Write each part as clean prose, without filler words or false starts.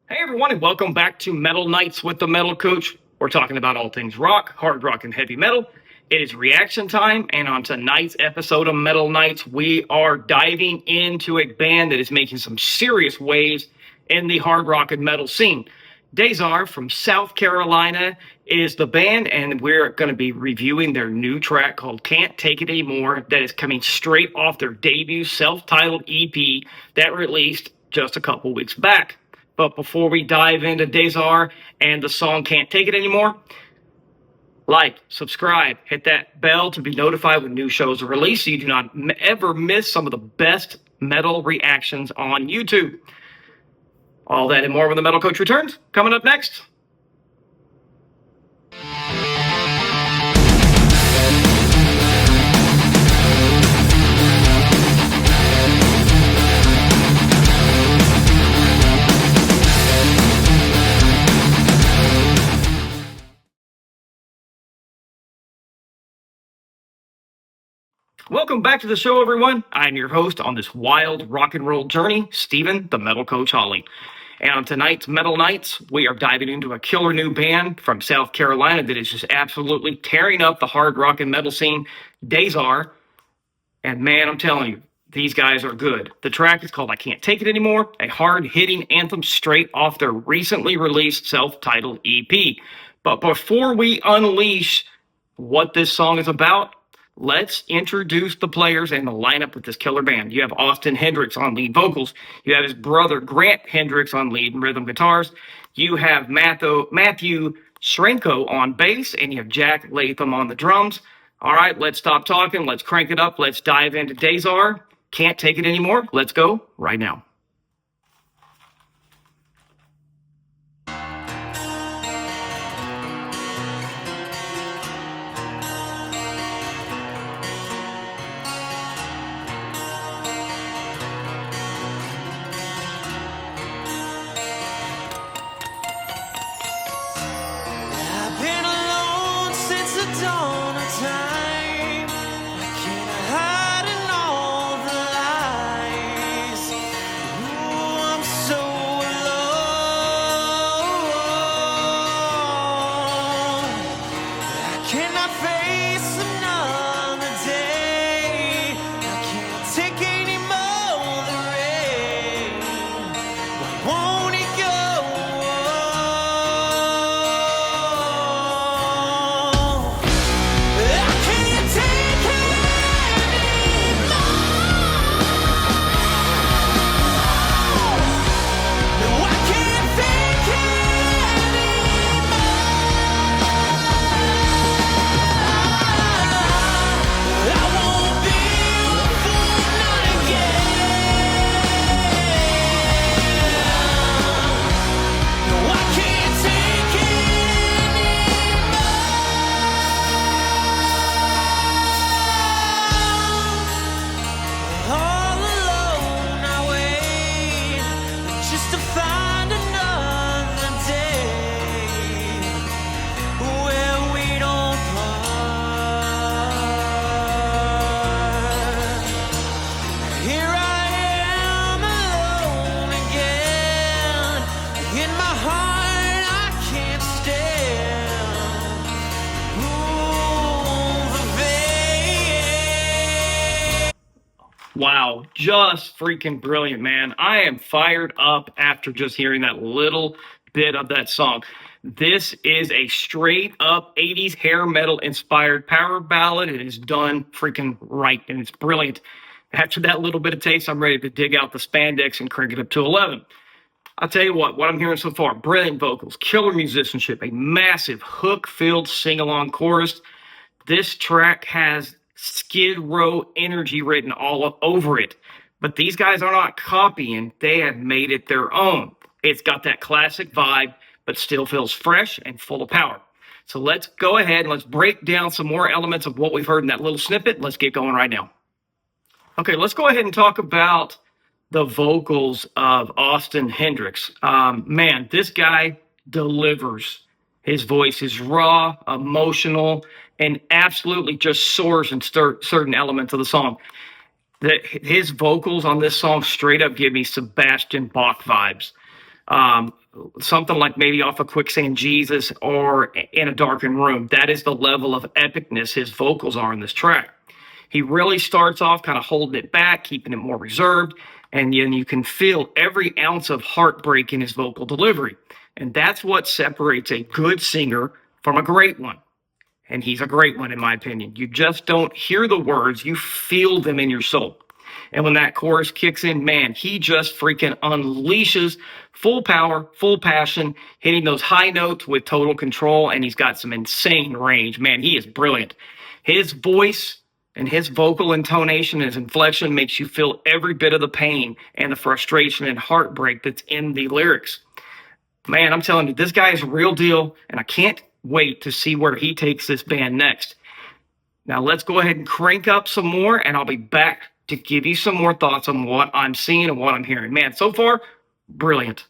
Hey everyone, and welcome back to Metal Nights with the Metal Coach. We're talking about all things rock, hard rock, and heavy metal. It is reaction time, and on tonight's episode of Metal Nights, we are diving into a band that is making some serious waves in the hard rock and metal scene. DÅZR from South Carolina is the band, and we're going to be reviewing their new track called Can't Take It Anymore that is coming straight off their debut self-titled EP that released just a couple weeks back. But before we dive into DÅZR and the song Can't Take It Anymore, like, subscribe, hit that bell to be notified when new shows are released so you do not ever miss some of the best metal reactions on YouTube. All that and more when the Metal Coach returns. Coming up next. Welcome back to the show, everyone. I'm your host on this wild rock and roll journey, Steven, the Metal Coach Hawley. And on tonight's Metal Nights, we are diving into a killer new band from South Carolina that is just absolutely tearing up the hard rock and metal scene, DÅZR. And man, I'm telling you, these guys are good. The track is called I Can't Take It Anymore, a hard-hitting anthem straight off their recently released self-titled EP. But before we unleash what this song is about, let's introduce the players and the lineup of this killer band. You have Austin Hendricks on lead vocals. You have his brother Grant Hendricks on lead and rhythm guitars. You have Matthew Shrenko on bass, and you have Jack Latham on the drums. All right, let's stop talking. Let's crank it up. Let's dive into DÅZR. Can't Take It Anymore. Let's go right now. Wow, just freaking brilliant, man. I am fired up after just hearing that little bit of that song. This is a straight up 80s hair metal inspired power ballad. It is done freaking right, and it's brilliant. After that little bit of taste, I'm ready to dig out the spandex and crank it up to 11. I'll tell you what I'm hearing so far, brilliant vocals, killer musicianship, a massive hook-filled sing-along chorus. This track has Skid Row energy written all over it. But these guys are not copying. They have made it their own. It's got that classic vibe, but still feels fresh and full of power. So let's go ahead and let's break down some more elements of what we've heard in that little snippet. Let's get going right now. Okay, let's go ahead and talk about the vocals of Austin Hendricks. Man, this guy delivers. His voice is raw, emotional, and absolutely just soars in certain elements of the song. His vocals on this song straight up give me Sebastian Bach vibes. Um, Something like maybe off of Quicksand Jesus or In a Darkened Room. That is the level of epicness his vocals are in this track. He really starts off kind of holding it back, keeping it more reserved, and then you can feel every ounce of heartbreak in his vocal delivery. And that's what separates a good singer from a great one. And he's a great one, in my opinion. You just don't hear the words, you feel them in your soul. And when that chorus kicks in, man, he just freaking unleashes full power, full passion, hitting those high notes with total control. And he's got some insane range. Man, he is brilliant. His voice and his vocal intonation, his inflection makes you feel every bit of the pain and the frustration and heartbreak that's in the lyrics. Man, I'm telling you, this guy is a real deal, and I can't wait to see where he takes this band next. Now, let's go ahead and crank up some more, and I'll be back to give you some more thoughts on what I'm seeing and what I'm hearing. Man, so far, brilliant.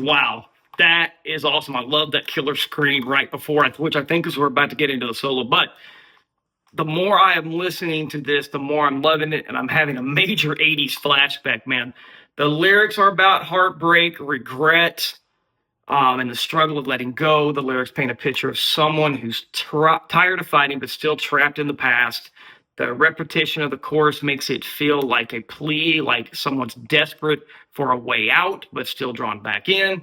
Wow, that is awesome. I love that killer scream right before, which I think is we're about to get into the solo. But the more I am listening to this, the more I'm loving it, and I'm having a major 80s flashback, man. The lyrics are about heartbreak, regret, and the struggle of letting go. The lyrics paint a picture of someone who's tired of fighting but still trapped in the past. The repetition of the chorus makes it feel like a plea, like someone's desperate for a way out but still drawn back in.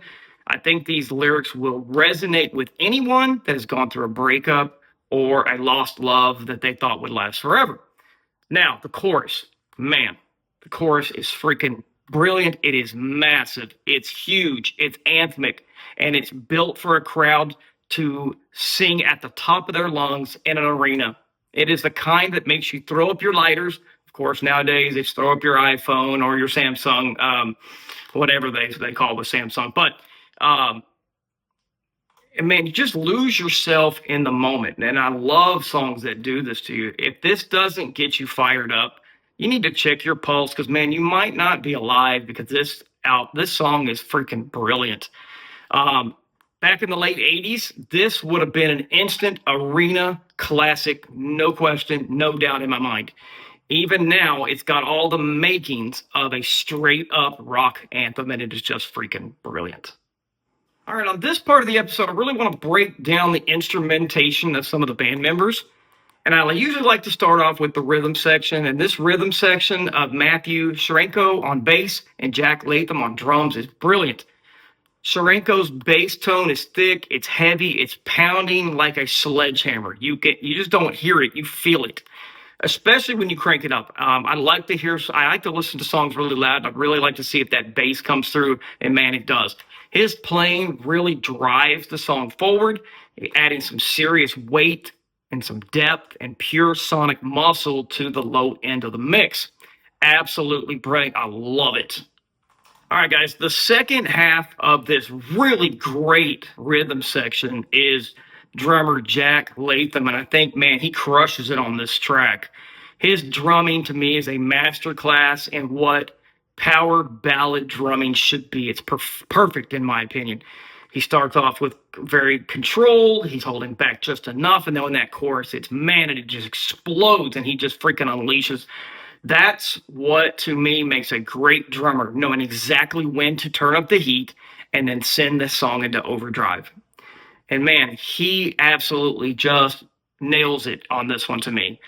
I think these lyrics will resonate with anyone that has gone through a breakup or a lost love that they thought would last forever. Now, the chorus, man, the chorus is freaking brilliant. It is massive. It's huge. It's anthemic, and it's built for a crowd to sing at the top of their lungs in an arena. It is the kind that makes you throw up your lighters. Of course, nowadays it's throw up your iPhone or your Samsung, whatever they call the Samsung. But man, you just lose yourself in the moment. And I love songs that do this to you. If this doesn't get you fired up, you need to check your pulse, because man, you might not be alive, because this song is freaking brilliant. Back in the late 80s, this would have been an instant arena classic, no question, no doubt in my mind. Even now, it's got all the makings of a straight up rock anthem, and it is just freaking brilliant. All right, on this part of the episode, I really want to break down the instrumentation of some of the band members. And I usually like to start off with the rhythm section. And this rhythm section of Matthew Sharenko on bass and Jack Latham on drums is brilliant. Sharenko's bass tone is thick, it's heavy, it's pounding like a sledgehammer. You just don't hear it, you feel it. Especially when you crank it up. I like to listen to songs really loud. I'd really like to see if that bass comes through, and man, it does. His playing really drives the song forward, adding some serious weight and some depth and pure sonic muscle to the low end of the mix. Absolutely brilliant. I love it. All right, guys, the second half of this really great rhythm section is drummer Jack Latham, and I think, man, he crushes it on this track. His drumming, to me, is a masterclass in what power ballad drumming should be. It's perfect, in my opinion. He starts off with very controlled, he's holding back just enough, and then in that chorus, it just explodes, and he just freaking unleashes. That's what, to me, makes a great drummer, knowing exactly when to turn up the heat and then send the song into overdrive. And man, he absolutely just nails it on this one to me.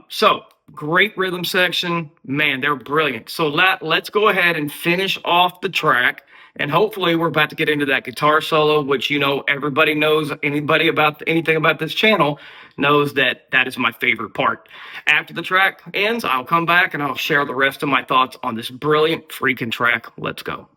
So great rhythm section. Man, they're brilliant. So let's go ahead and finish off the track. And hopefully we're about to get into that guitar solo, which, you know, everybody knows, anything about this channel knows that is my favorite part. After the track ends, I'll come back and I'll share the rest of my thoughts on this brilliant freaking track. Let's go.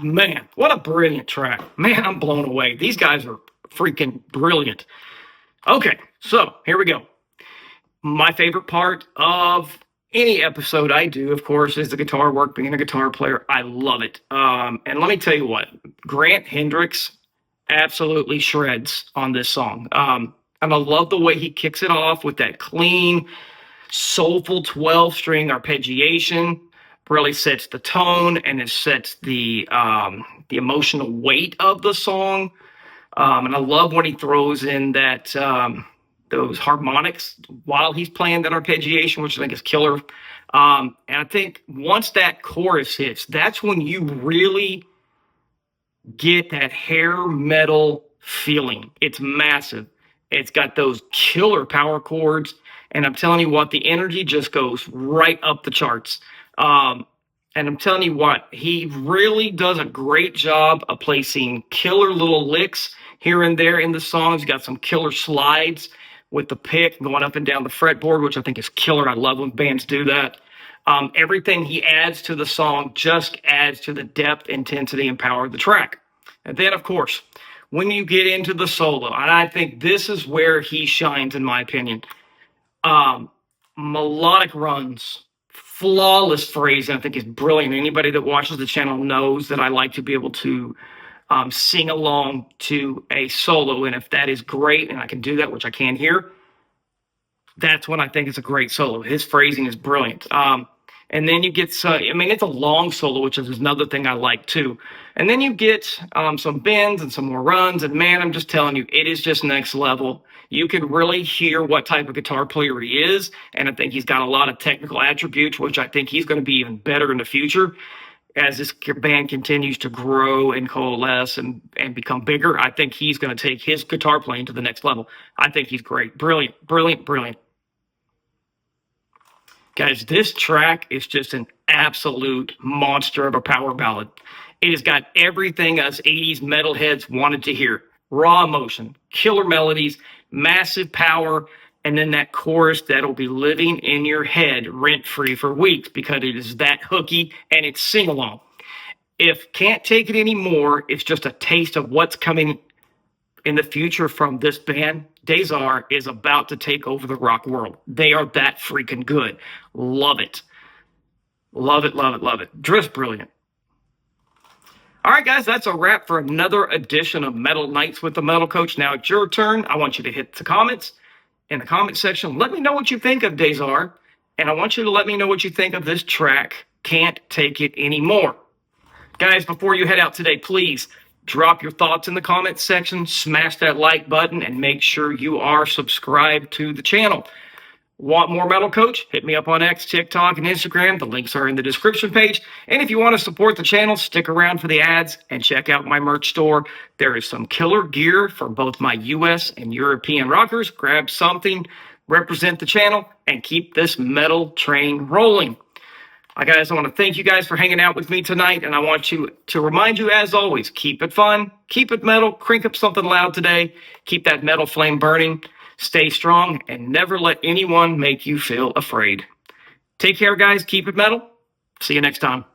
Man, what a brilliant track. Man, I'm blown away. These guys are freaking brilliant. Okay, so here we go. My favorite part of any episode I do, of course, is the guitar work. Being a guitar player, I love it. And let me tell you what, Grant Hendricks absolutely shreds on this song. And I love the way he kicks it off with that clean, soulful 12-string arpeggiation. Really sets the tone, and it sets the emotional weight of the song. And I love when he throws in that those harmonics while he's playing that arpeggiation, which I think is killer. And I think once that chorus hits, that's when you really get that hair metal feeling. It's massive. It's got those killer power chords, and I'm telling you what, the energy just goes right up the charts. And I'm telling you what, he really does a great job of placing killer little licks here and there in the song. He's got some killer slides with the pick going up and down the fretboard, which I think is killer. I love when bands do that. Everything he adds to the song just adds to the depth, intensity, and power of the track. And then, of course, when you get into the solo, and I think this is where he shines, in my opinion, melodic runs, flawless phrasing, I think is brilliant. Anybody that watches the channel knows that I like to be able to sing along to a solo. And if that is great, and I can do that, which I can here, that's when I think it's a great solo. His phrasing is brilliant. And then you get, it's a long solo, which is another thing I like too. And then you get some bends and some more runs. And man, I'm just telling you, it is just next level. You can really hear what type of guitar player he is. And I think he's got a lot of technical attributes, which I think he's going to be even better in the future. As this band continues to grow and coalesce and become bigger, I think he's going to take his guitar playing to the next level. I think he's great. Brilliant, brilliant, brilliant. Guys, this track is just an absolute monster of a power ballad. It has got everything us 80s metalheads wanted to hear. Raw emotion, killer melodies, massive power, and then that chorus that'll be living in your head rent-free for weeks because it is that hooky and it's sing-along. If Can't Take It Anymore, it's just a taste of what's coming in the future from this band. DÅZR is about to take over the rock world. They are that freaking good. Love it. Love it, love it, love it. Just brilliant. All right, guys, that's a wrap for another edition of Metal Nights with the Metal Coach. Now it's your turn. I want you to hit the comments in the comment section. Let me know what you think of DÅZR, and I want you to let me know what you think of this track, Can't Take It Anymore. Guys, before you head out today, please drop your thoughts in the comments section, smash that like button, and make sure you are subscribed to the channel. Want more Metal Coach? Hit me up on X, TikTok, and Instagram. The links are in the description page. And if you want to support the channel, stick around for the ads and check out my merch store. There is some killer gear for both my US and European rockers. Grab something, represent the channel, and keep this metal train rolling. Guys, I want to thank you guys for hanging out with me tonight, and I want to remind you, as always, keep it fun, keep it metal, crank up something loud today, keep that metal flame burning, stay strong, and never let anyone make you feel afraid. Take care, guys. Keep it metal. See you next time.